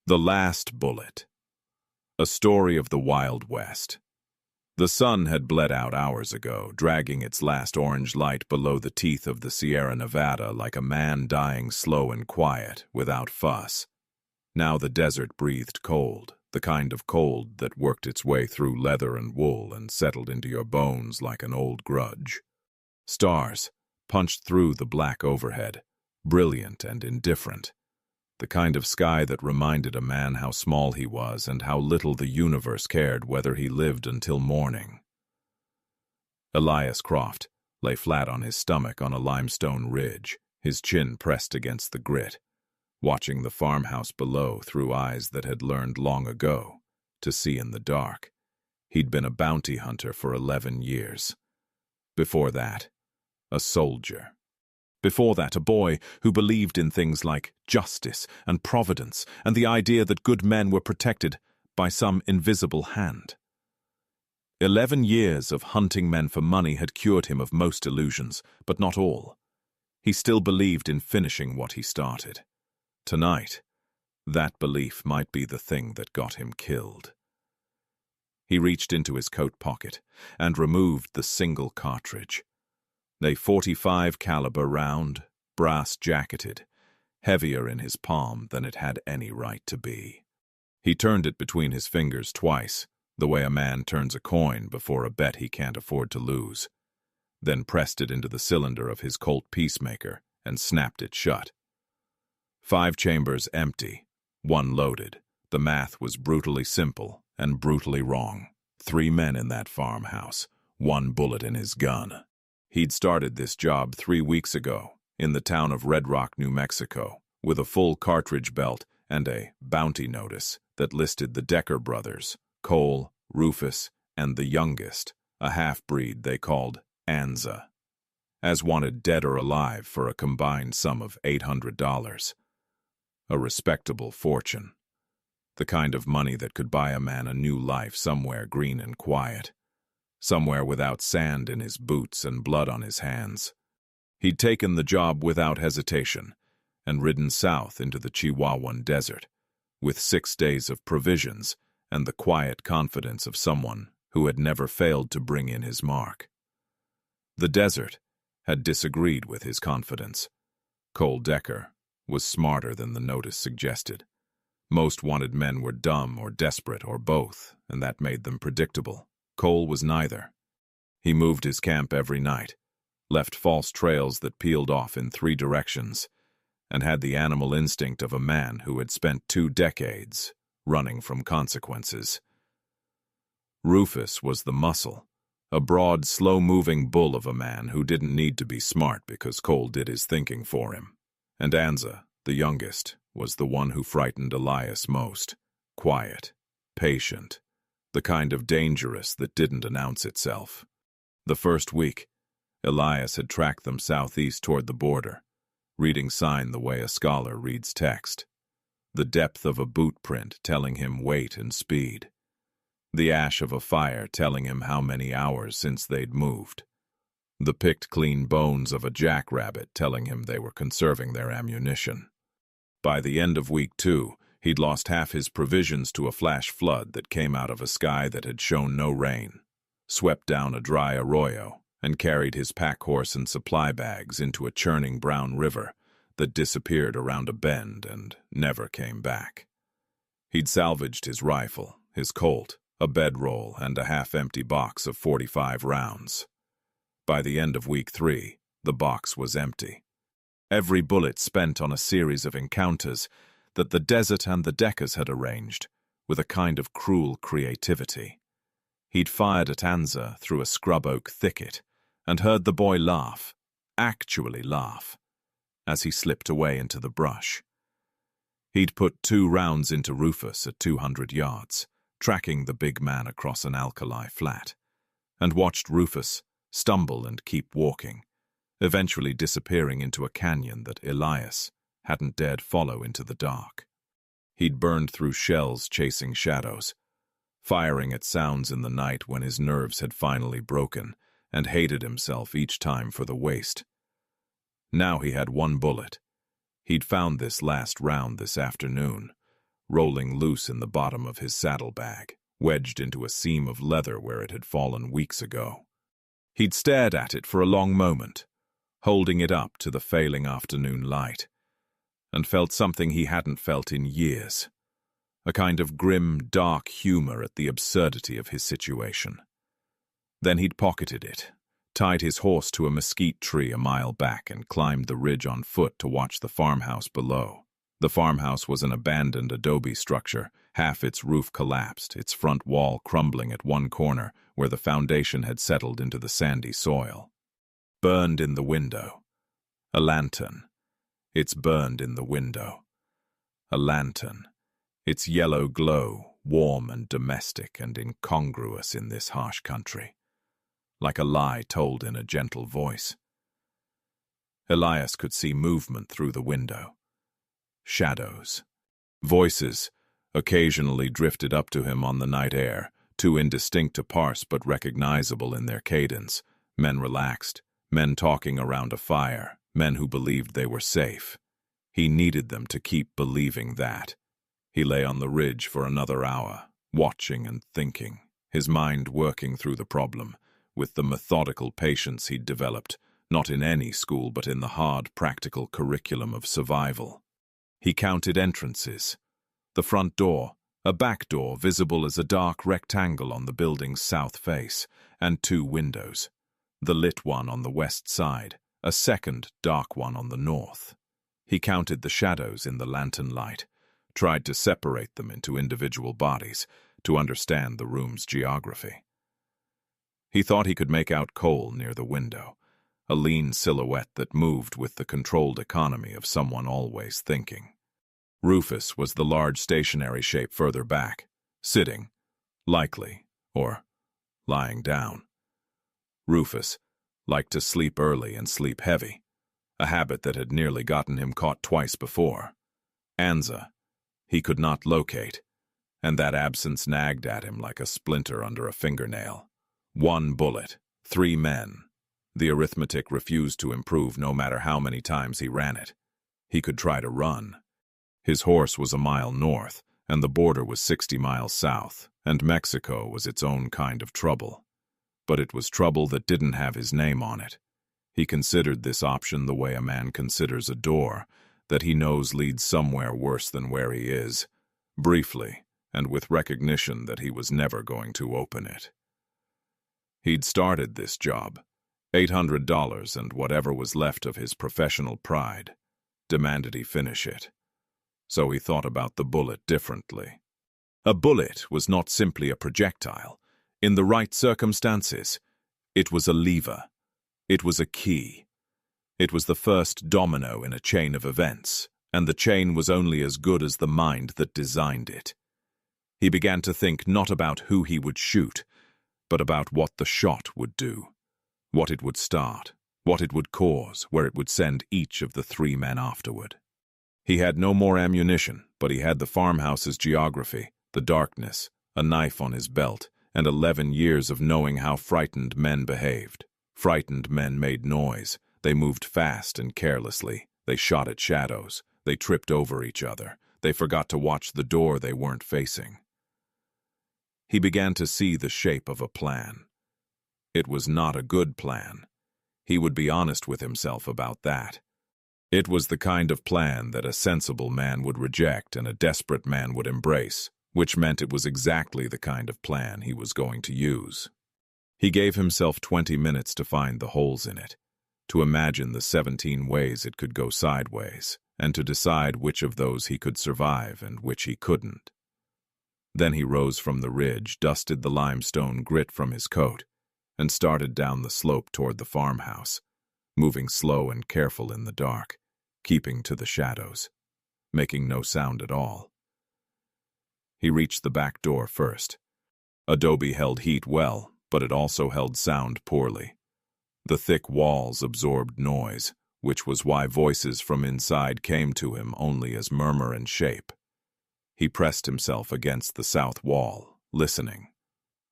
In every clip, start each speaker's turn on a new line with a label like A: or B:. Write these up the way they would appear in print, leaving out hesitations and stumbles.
A: The Last Bullet. A story of the Wild West. The sun had bled out hours ago, dragging its last orange light below the teeth of the Sierra Nevada like a man dying slow and quiet, without fuss. Now the desert breathed cold, the kind of cold that worked its way through leather and wool and settled into your bones like an old grudge. Stars punched through the black overhead, brilliant and indifferent. The kind of sky that reminded a man how small he was and how little the universe cared whether he lived until morning. Elias Croft lay flat on his stomach on a limestone ridge, his chin pressed against the grit, watching the farmhouse below through eyes that had learned long ago to see in the dark. He'd been a bounty hunter for 11 years. Before that, a soldier. Before that, a boy who believed in things like justice and providence and the idea that good men were protected by some invisible hand. 11 years of hunting men for money had cured him of most illusions, but not all. He still believed in finishing what he started. Tonight, that belief might be the thing that got him killed. He reached into his coat pocket and removed the single cartridge. A .45 caliber round, brass-jacketed, heavier in his palm than it had any right to be. He turned it between his fingers twice, the way a man turns a coin before a bet he can't afford to lose, then pressed it into the cylinder of his Colt Peacemaker and snapped it shut. 5 chambers empty, 1 loaded. The math was brutally simple and brutally wrong. 3 men in that farmhouse, 1 bullet in his gun. He'd started this job 3 weeks ago, in the town of Red Rock, New Mexico, with a full cartridge belt and a bounty notice that listed the Decker brothers, Cole, Rufus, and the youngest, a half-breed they called Anza, as wanted dead or alive for a combined sum of $800. A respectable fortune. The kind of money that could buy a man a new life somewhere green and quiet. Somewhere without sand in his boots and blood on his hands. He'd taken the job without hesitation and ridden south into the Chihuahuan desert, with 6 days of provisions and the quiet confidence of someone who had never failed to bring in his mark. The desert had disagreed with his confidence. Cole Decker was smarter than the notice suggested. Most wanted men were dumb or desperate or both, and that made them predictable. Cole was neither. He moved his camp every night, left false trails that peeled off in 3 directions, and had the animal instinct of a man who had spent 2 decades running from consequences. Rufus was the muscle, a broad, slow-moving bull of a man who didn't need to be smart because Cole did his thinking for him. And Anza, the youngest, was the one who frightened Elias most. Quiet, patient, the kind of dangerous that didn't announce itself. The first week, Elias had tracked them southeast toward the border, reading sign the way a scholar reads text. The depth of a boot print telling him weight and speed. The ash of a fire telling him how many hours since they'd moved. The picked clean bones of a jackrabbit telling him they were conserving their ammunition. By the end of week 2, he'd lost half his provisions to a flash flood that came out of a sky that had shown no rain, swept down a dry arroyo, and carried his pack horse and supply bags into a churning brown river that disappeared around a bend and never came back. He'd salvaged his rifle, his Colt, a bedroll, and a half-empty box of .45 rounds. By the end of week 3, the box was empty. Every bullet spent on a series of encounters that the desert and the Deckers had arranged, with a kind of cruel creativity. He'd fired at Anza through a scrub oak thicket and heard the boy laugh, actually laugh, as he slipped away into the brush. He'd put 2 rounds into Rufus at 200 yards, tracking the big man across an alkali flat, and watched Rufus stumble and keep walking, eventually disappearing into a canyon that Elias hadn't dared follow into the dark. He'd burned through shells chasing shadows, firing at sounds in the night when his nerves had finally broken, and hated himself each time for the waste. Now he had 1 bullet. He'd found this last round this afternoon, rolling loose in the bottom of his saddlebag, wedged into a seam of leather where it had fallen weeks ago. He'd stared at it for a long moment, holding it up to the failing afternoon light, and felt something he hadn't felt in years, a kind of grim, dark humor at the absurdity of his situation. Then he'd pocketed it, tied his horse to a mesquite tree a mile back, and climbed the ridge on foot to watch the farmhouse below. The farmhouse was an abandoned adobe structure, half its roof collapsed, its front wall crumbling at one corner where the foundation had settled into the sandy soil. Burned in the window. A lantern. It's burned in the window. A lantern. Its yellow glow, warm and domestic and incongruous in this harsh country. Like a lie told in a gentle voice. Elias could see movement through the window. Shadows. Voices occasionally drifted up to him on the night air, too indistinct to parse but recognizable in their cadence. Men relaxed, men talking around a fire, men who believed they were safe. He needed them to keep believing that. He lay on the ridge for another hour, watching and thinking, his mind working through the problem, with the methodical patience he'd developed, not in any school but in the hard, practical curriculum of survival. He counted entrances. The front door, a back door visible as a dark rectangle on the building's south face, and 2 windows. The lit one on the west side, a second dark one on the north. He counted the shadows in the lantern light, tried to separate them into individual bodies to understand the room's geography. He thought he could make out Cole near the window, a lean silhouette that moved with the controlled economy of someone always thinking. Rufus was the large stationary shape further back, sitting, likely, or lying down. Rufus liked to sleep early and sleep heavy, a habit that had nearly gotten him caught twice before. Anza, he could not locate, and that absence nagged at him like a splinter under a fingernail. 1 bullet, 3 men. The arithmetic refused to improve no matter how many times he ran it. He could try to run. His horse was a mile north, and the border was 60 miles south, and Mexico was its own kind of trouble. But it was trouble that didn't have his name on it. He considered this option the way a man considers a door, that he knows leads somewhere worse than where he is, briefly, and with recognition that he was never going to open it. He'd started this job, $800 and whatever was left of his professional pride, demanded he finish it. So he thought about the bullet differently. A bullet was not simply a projectile. In the right circumstances, it was a lever. It was a key. It was the first domino in a chain of events, and the chain was only as good as the mind that designed it. He began to think not about who he would shoot, but about what the shot would do, what it would start, what it would cause, where it would send each of the 3 men afterward. He had no more ammunition, but he had the farmhouse's geography, the darkness, a knife on his belt, and 11 years of knowing how frightened men behaved. Frightened men made noise. They moved fast and carelessly. They shot at shadows. They tripped over each other. They forgot to watch the door they weren't facing. He began to see the shape of a plan. It was not a good plan. He would be honest with himself about that. It was the kind of plan that a sensible man would reject and a desperate man would embrace, which meant it was exactly the kind of plan he was going to use. He gave himself 20 minutes to find the holes in it, to imagine the 17 ways it could go sideways, and to decide which of those he could survive and which he couldn't. Then he rose from the ridge, dusted the limestone grit from his coat, and started down the slope toward the farmhouse, moving slow and careful in the dark, keeping to the shadows, making no sound at all. He reached the back door first. Adobe held heat well, but it also held sound poorly. The thick walls absorbed noise, which was why voices from inside came to him only as murmur and shape. He pressed himself against the south wall, listening.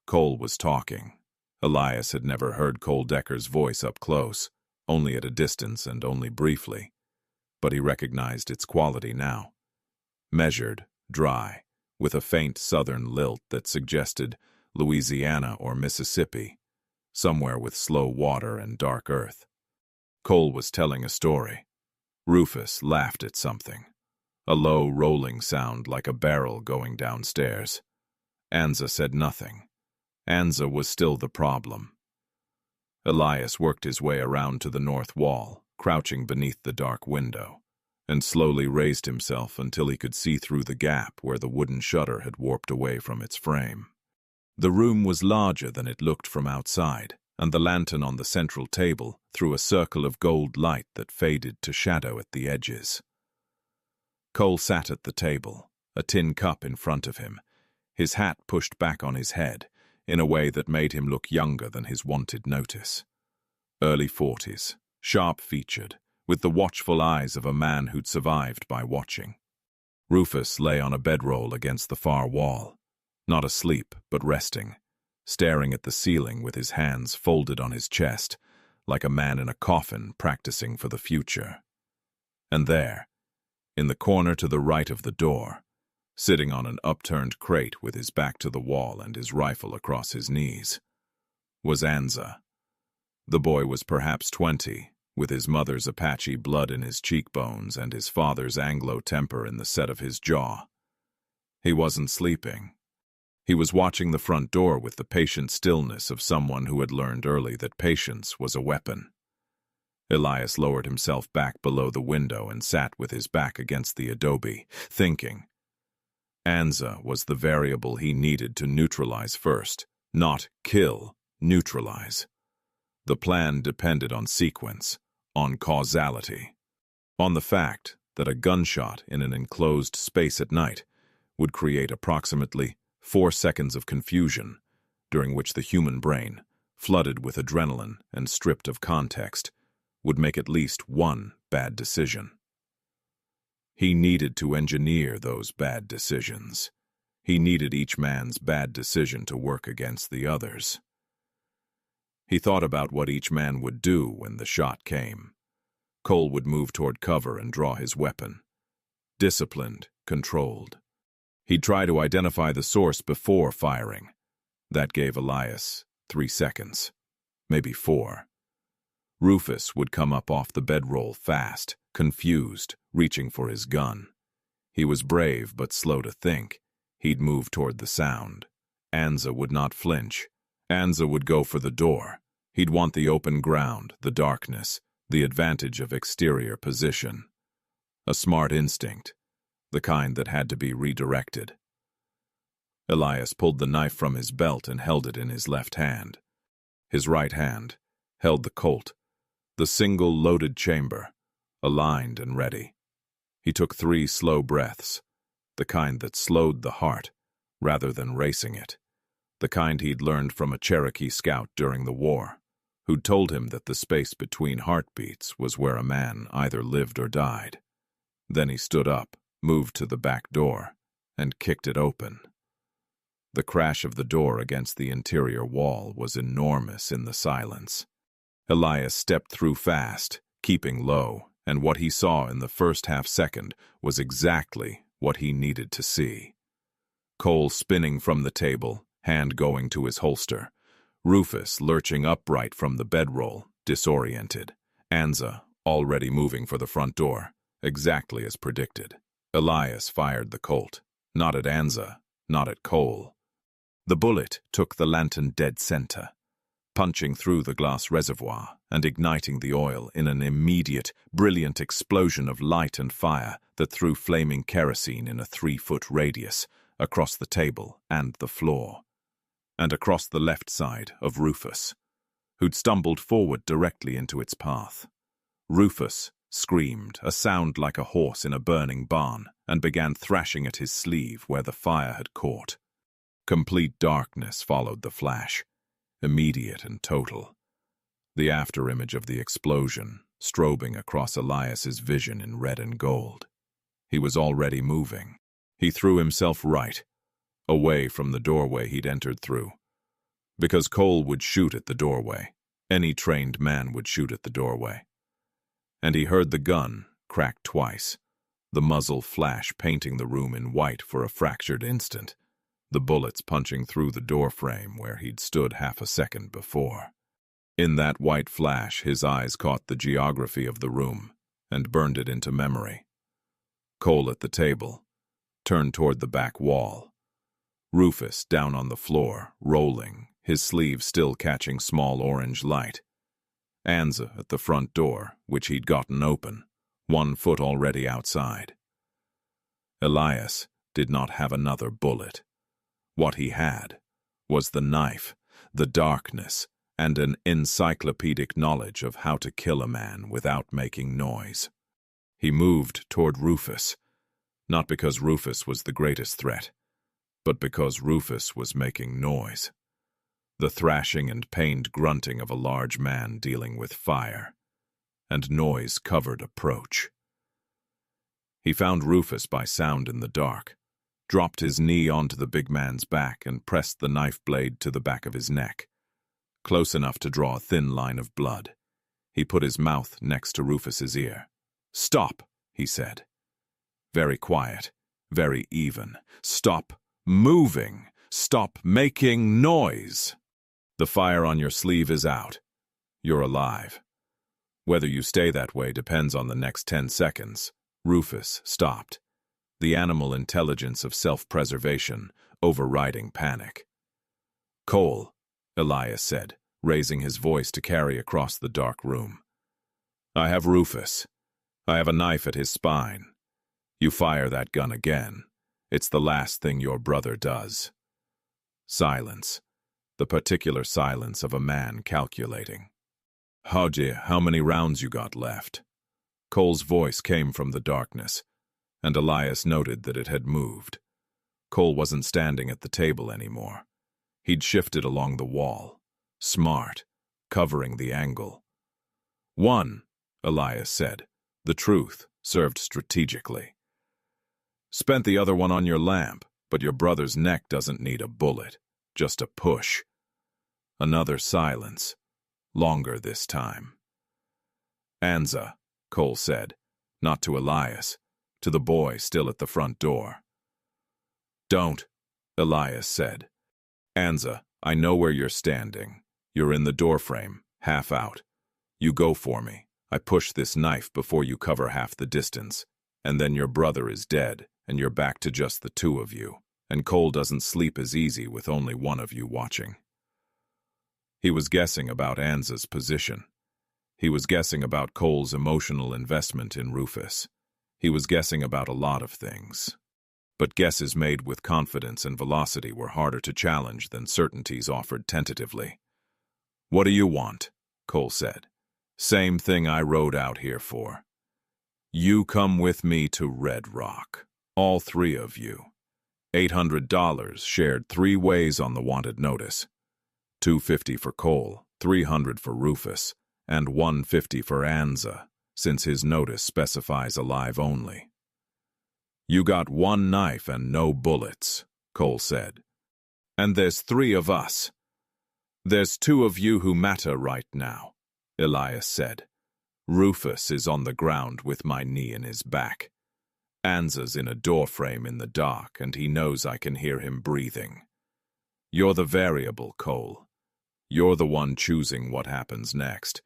A: Cole was talking. Elias had never heard Cole Decker's voice up close, only at a distance and only briefly, but he recognized its quality now. Measured, dry, with a faint southern lilt that suggested Louisiana or Mississippi, somewhere with slow water and dark earth. Cole was telling a story. Rufus laughed at something, a low, rolling sound like a barrel going downstairs. Anza said nothing. Anza was still the problem. Elias worked his way around to the north wall, crouching beneath the dark window, and slowly raised himself until he could see through the gap where the wooden shutter had warped away from its frame. The room was larger than it looked from outside, and the lantern on the central table threw a circle of gold light that faded to shadow at the edges. Cole sat at the table, a tin cup in front of him, his hat pushed back on his head, in a way that made him look younger than his wonted notice. Early 40s, sharp-featured, with the watchful eyes of a man who'd survived by watching. Rufus lay on a bedroll against the far wall, not asleep but resting, staring at the ceiling with his hands folded on his chest, like a man in a coffin practicing for the future. And there, in the corner to the right of the door, sitting on an upturned crate with his back to the wall and his rifle across his knees, was Anza. The boy was perhaps 20, with his mother's Apache blood in his cheekbones and his father's Anglo temper in the set of his jaw. He wasn't sleeping. He was watching the front door with the patient stillness of someone who had learned early that patience was a weapon. Elias lowered himself back below the window and sat with his back against the adobe, thinking. Anza was the variable he needed to neutralize first, not kill, neutralize. The plan depended on sequence, on causality, on the fact that a gunshot in an enclosed space at night would create approximately 4 seconds of confusion, during which the human brain, flooded with adrenaline and stripped of context, would make at least one bad decision. He needed to engineer those bad decisions. He needed each man's bad decision to work against the others. He thought about what each man would do when the shot came. Cole would move toward cover and draw his weapon. Disciplined, controlled. He'd try to identify the source before firing. That gave Elias 3 seconds, maybe 4. Rufus would come up off the bedroll fast, confused, reaching for his gun. He was brave but slow to think. He'd move toward the sound. Anza would not flinch. Anza would go for the door. He'd want the open ground, the darkness, the advantage of exterior position. A smart instinct, the kind that had to be redirected. Elias pulled the knife from his belt and held it in his left hand. His right hand held the Colt, the single loaded chamber, aligned and ready. He took 3 slow breaths, the kind that slowed the heart rather than racing it, the kind he'd learned from a Cherokee scout during the war, who'd told him that the space between heartbeats was where a man either lived or died. Then he stood up, moved to the back door, and kicked it open. The crash of the door against the interior wall was enormous in the silence. Elias stepped through fast, keeping low, and what he saw in the first half-second was exactly what he needed to see. Cole spinning from the table, hand going to his holster. Rufus lurching upright from the bedroll, disoriented. Anza already moving for the front door, exactly as predicted. Elias fired the Colt, not at Anza, not at Cole. The bullet took the lantern dead center, punching through the glass reservoir and igniting the oil in an immediate, brilliant explosion of light and fire that threw flaming kerosene in a 3-foot radius across the table and the floor, and across the left side of Rufus, who'd stumbled forward directly into its path. Rufus screamed, a sound like a horse in a burning barn, and began thrashing at his sleeve where the fire had caught. Complete darkness followed the flash, immediate and total. The afterimage of the explosion, strobing across Elias's vision in red and gold. He was already moving. He threw himself right, away from the doorway he'd entered through. Because Cole would shoot at the doorway. Any trained man would shoot at the doorway. And he heard the gun crack twice, the muzzle flash painting the room in white for a fractured instant, the bullets punching through the doorframe where he'd stood half a second before. In that white flash, his eyes caught the geography of the room and burned it into memory. Cole at the table, turned toward the back wall. Rufus down on the floor, rolling, his sleeve still catching small orange light. Anza at the front door, which he'd gotten open, one foot already outside. Elias did not have another bullet. What he had was the knife, the darkness, and an encyclopedic knowledge of how to kill a man without making noise. He moved toward Rufus, not because Rufus was the greatest threat, but because Rufus was making noise. The thrashing and pained grunting of a large man dealing with fire, and noise-covered approach. He found Rufus by sound in the dark, dropped his knee onto the big man's back and pressed the knife blade to the back of his neck, close enough to draw a thin line of blood. He put his mouth next to Rufus's ear. "Stop," he said. Very quiet, very even. "Stop moving. Stop making noise. The fire on your sleeve is out. You're alive. Whether you stay that way depends on the next 10 seconds. Rufus stopped, the animal intelligence of self-preservation overriding panic. "Cole," Elias said, raising his voice to carry across the dark room. "I have Rufus. I have a knife at his spine. You fire that gun again. It's the last thing your brother does." Silence, the particular silence of a man calculating. "Haji, how many rounds you got left?" Cole's voice came from the darkness, and Elias noted that it had moved. Cole wasn't standing at the table anymore. He'd shifted along the wall, smart, covering the angle. "One," Elias said, the truth served strategically. "Spent the other one on your lamp, but your brother's neck doesn't need a bullet, just a push." Another silence, longer this time. "Anza," Cole said, not to Elias, to the boy still at the front door. "Don't," Elias said. "Anza, I know where you're standing. You're in the doorframe, half out. You go for me. I push this knife before you cover half the distance, and then your brother is dead, and you're back to just the two of you, and Cole doesn't sleep as easy with only one of you watching." He was guessing about Anza's position. He was guessing about Cole's emotional investment in Rufus. He was guessing about a lot of things. But guesses made with confidence and velocity were harder to challenge than certainties offered tentatively. "What do you want?" Cole said. "Same thing I rode out here for. You come with me to Red Rock. All three of you. $800 shared 3 ways on the wanted notice. $250 for Cole, $300 for Rufus, and $150 for Anza, since his notice specifies alive only." "You got 1 knife and no bullets," Cole said. "And there's 3 of us." "There's 2 of you who matter right now," Elias said. "Rufus is on the ground with my knee in his back. Anza's in a doorframe in the dark, and he knows I can hear him breathing. You're the variable, Cole. You're the one choosing what happens next.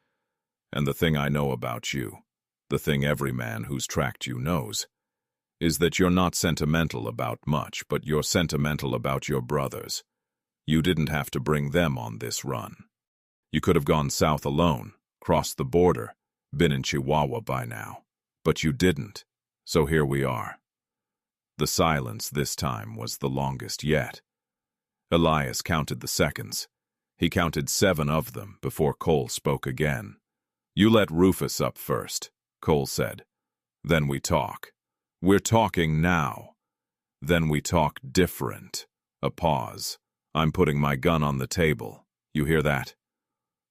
A: And the thing I know about you, the thing every man who's tracked you knows, is that you're not sentimental about much, but you're sentimental about your brothers. You didn't have to bring them on this run. You could have gone south alone, crossed the border, been in Chihuahua by now. But you didn't, so here we are." The silence this time was the longest yet. Elias counted the seconds. He counted 7 of them before Cole spoke again. "You let Rufus up first," Cole said. "Then we talk. We're talking now. Then we talk different." A pause. "I'm putting my gun on the table. You hear that?"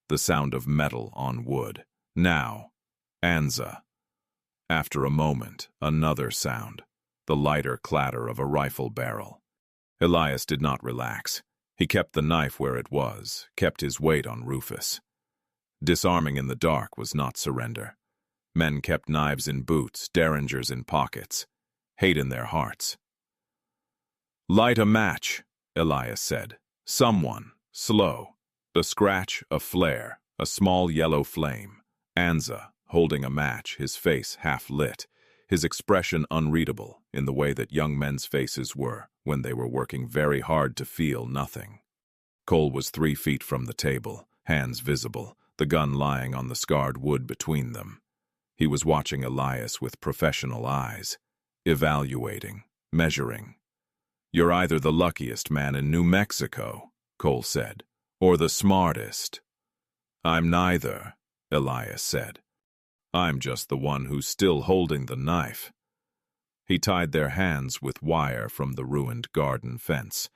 A: The sound of metal on wood. "Now, Anza." After a moment, another sound, the lighter clatter of a rifle barrel. Elias did not relax. He kept the knife where it was, kept his weight on Rufus. Disarming in the dark was not surrender. Men kept knives in boots, derringers in pockets, hate in their hearts. "Light a match," Elias said. Someone, slow. A scratch, a flare, a small yellow flame. Anza, holding a match, his face half lit, his expression unreadable in the way that young men's faces were when they were working very hard to feel nothing. Cole was 3 feet from the table, hands visible, the gun lying on the scarred wood between them. He was watching Elias with professional eyes, evaluating, measuring. "You're either the luckiest man in New Mexico," Cole said, "or the smartest." "I'm neither," Elias said. "I'm just the one who's still holding the knife." He tied their hands with wire from the ruined garden fence,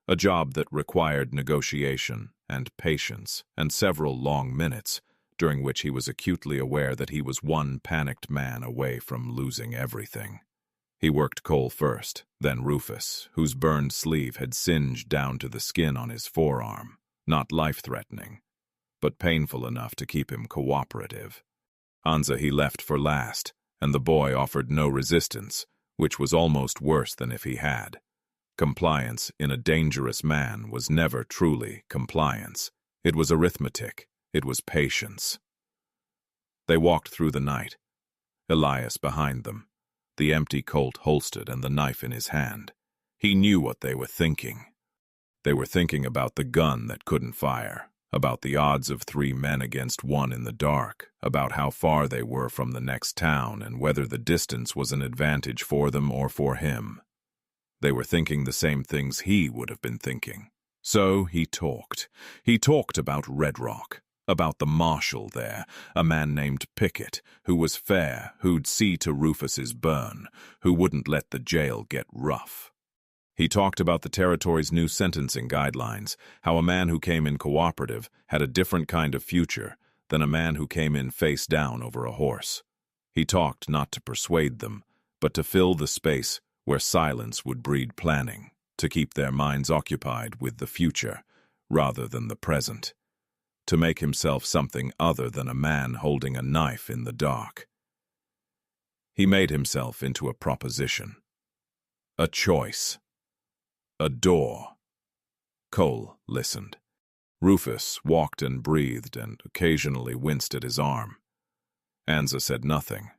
A: a job that required negotiation and patience and several long minutes, during which he was acutely aware that he was one panicked man away from losing everything. He worked Cole first, then Rufus, whose burned sleeve had singed down to the skin on his forearm, not life-threatening, but painful enough to keep him cooperative. Anza he left for last, and the boy offered no resistance, which was almost worse than if he had. Compliance in a dangerous man was never truly compliance. It was arithmetic. It was patience. They walked through the night, Elias behind them, the empty Colt holstered and the knife in his hand. He knew what they were thinking. They were thinking about the gun that couldn't fire, about the odds of 3 men against 1 in the dark, about how far they were from the next town and whether the distance was an advantage for them or for him. They were thinking the same things he would have been thinking. So he talked. He talked about Red Rock, about the marshal there, a man named Pickett, who was fair, who'd see to Rufus's burn, who wouldn't let the jail get rough. He talked about the territory's new sentencing guidelines, how a man who came in cooperative had a different kind of future than a man who came in face down over a horse. He talked not to persuade them, but to fill the space where silence would breed planning, to keep their minds occupied with the future rather than the present, to make himself something other than a man holding a knife in the dark. He made himself into a proposition, a choice, a door. Cole listened. Rufus walked and breathed and occasionally winced at his arm. Anza said nothing.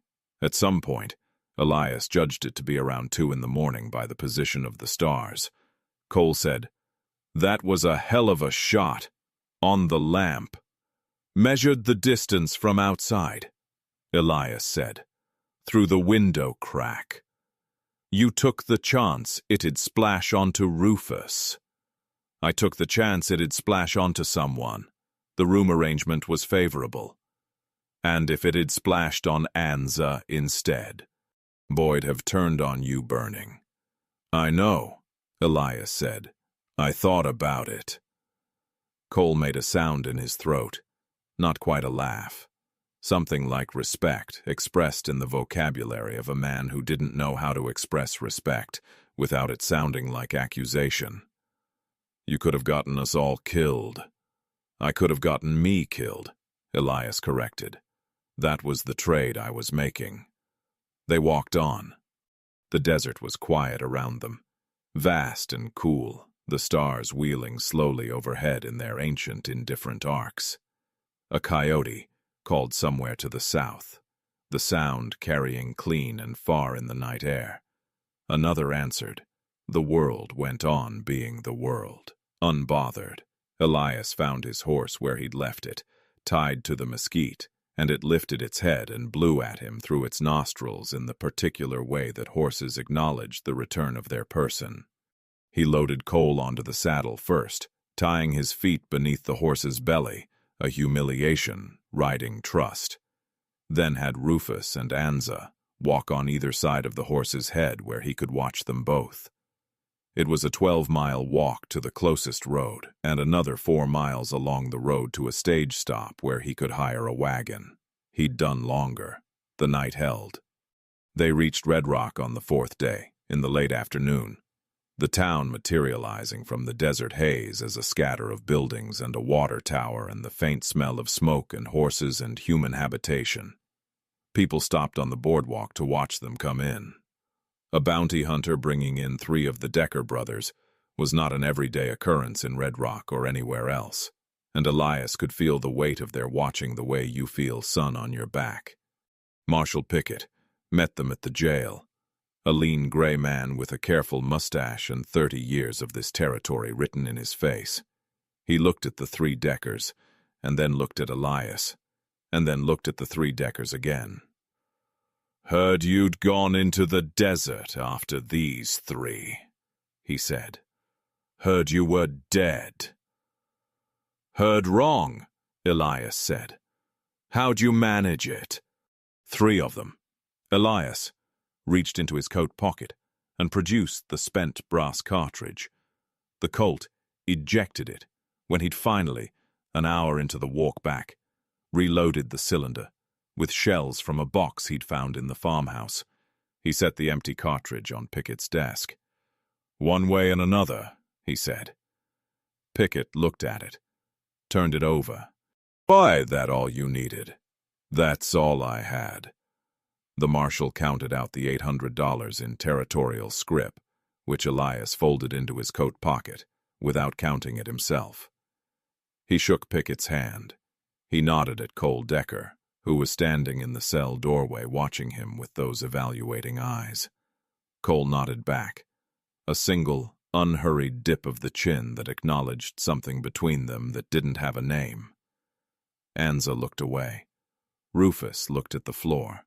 A: At some point, Elias judged it to be around 2 in the morning by the position of the stars. Cole said, "That was a hell of a shot. On the lamp." "Measured the distance from outside," Elias said, "through the window crack. You took the chance it'd splash onto Rufus." "I took the chance it'd splash onto someone. The room arrangement was favorable. And if it had splashed on Anza instead, Boyd have turned on you burning." "I know," Elias said. "I thought about it." Cole made a sound in his throat, not quite a laugh. Something like respect, expressed in the vocabulary of a man who didn't know how to express respect without it sounding like accusation. "You could have gotten us all killed." "I could have gotten me killed," Elias corrected. "That was the trade I was making." They walked on. The desert was quiet around them, vast and cool, the stars wheeling slowly overhead in their ancient, indifferent arcs. A coyote called somewhere to the south, the sound carrying clean and far in the night air. Another answered. The world went on being the world, unbothered. Elias found his horse where he'd left it, tied to the mesquite, and it lifted its head and blew at him through its nostrils in the particular way that horses acknowledge the return of their person. He loaded Cole onto the saddle first, tying his feet beneath the horse's belly, a humiliation, riding trust. Then had Rufus and Anza walk on either side of the horse's head where he could watch them both. It was a 12-mile walk to the closest road, and another 4 miles along the road to a stage stop where he could hire a wagon. He'd done longer. The night held. They reached Red Rock on the 4th day, in the late afternoon, the town materializing from the desert haze as a scatter of buildings and a water tower and the faint smell of smoke and horses and human habitation. People stopped on the boardwalk to watch them come in. A bounty hunter bringing in 3 of the Decker brothers was not an everyday occurrence in Red Rock or anywhere else, and Elias could feel the weight of their watching the way you feel sun on your back. Marshal Pickett met them at the jail, a lean gray man with a careful mustache and 30 years of this territory written in his face. He looked at the 3 Deckers, and then looked at Elias, and then looked at the 3 Deckers again. "Heard you'd gone into the desert after these 3, he said. "Heard you were dead." "Heard wrong," Elias said. "How'd you manage it?" 3 of them. Elias reached into his coat pocket and produced the spent brass cartridge. The Colt ejected it when he'd finally, an hour into the walk back, reloaded the cylinder with shells from a box he'd found in the farmhouse. He set the empty cartridge on Pickett's desk. "One way and another," he said. Pickett looked at it, turned it over. "Why, that all you needed?" "That's all I had." The marshal counted out the $800 in territorial scrip, which Elias folded into his coat pocket, without counting it himself. He shook Pickett's hand. He nodded at Cole Decker, who was standing in the cell doorway watching him with those evaluating eyes. Cole nodded back, a single, unhurried dip of the chin that acknowledged something between them that didn't have a name. Anza looked away. Rufus looked at the floor.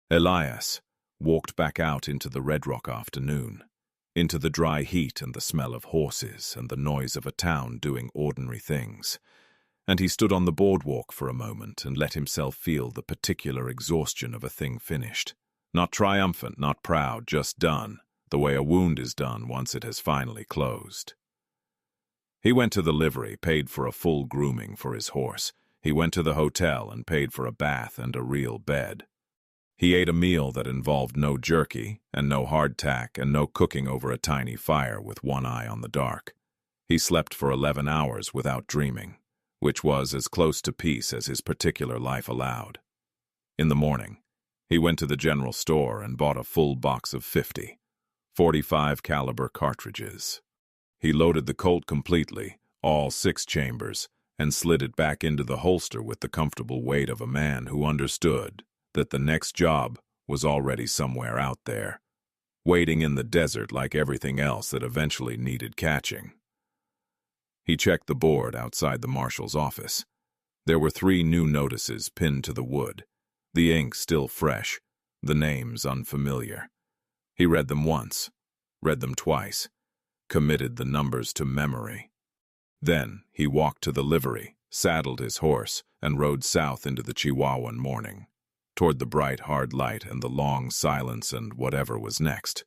A: Elias walked back out into the Red Rock afternoon, into the dry heat and the smell of horses and the noise of a town doing ordinary things, and he stood on the boardwalk for a moment and let himself feel the particular exhaustion of a thing finished. Not triumphant, not proud, just done, the way a wound is done once it has finally closed. He went to the livery, paid for a full grooming for his horse. He went to the hotel and paid for a bath and a real bed. He ate a meal that involved no jerky and no hardtack and no cooking over a tiny fire with one eye on the dark. He slept for 11 hours without dreaming, which was as close to peace as his particular life allowed. In the morning, he went to the general store and bought a full box of 50 .45 caliber cartridges. He loaded the Colt completely, all 6 chambers, and slid it back into the holster with the comfortable weight of a man who understood that the next job was already somewhere out there, waiting in the desert like everything else that eventually needed catching. He checked the board outside the marshal's office. There were 3 new notices pinned to the wood, the ink still fresh, the names unfamiliar. He read them once, read them twice, committed the numbers to memory. Then he walked to the livery, saddled his horse, and rode south into the Chihuahuan morning, toward the bright, hard light and the long silence and whatever was next.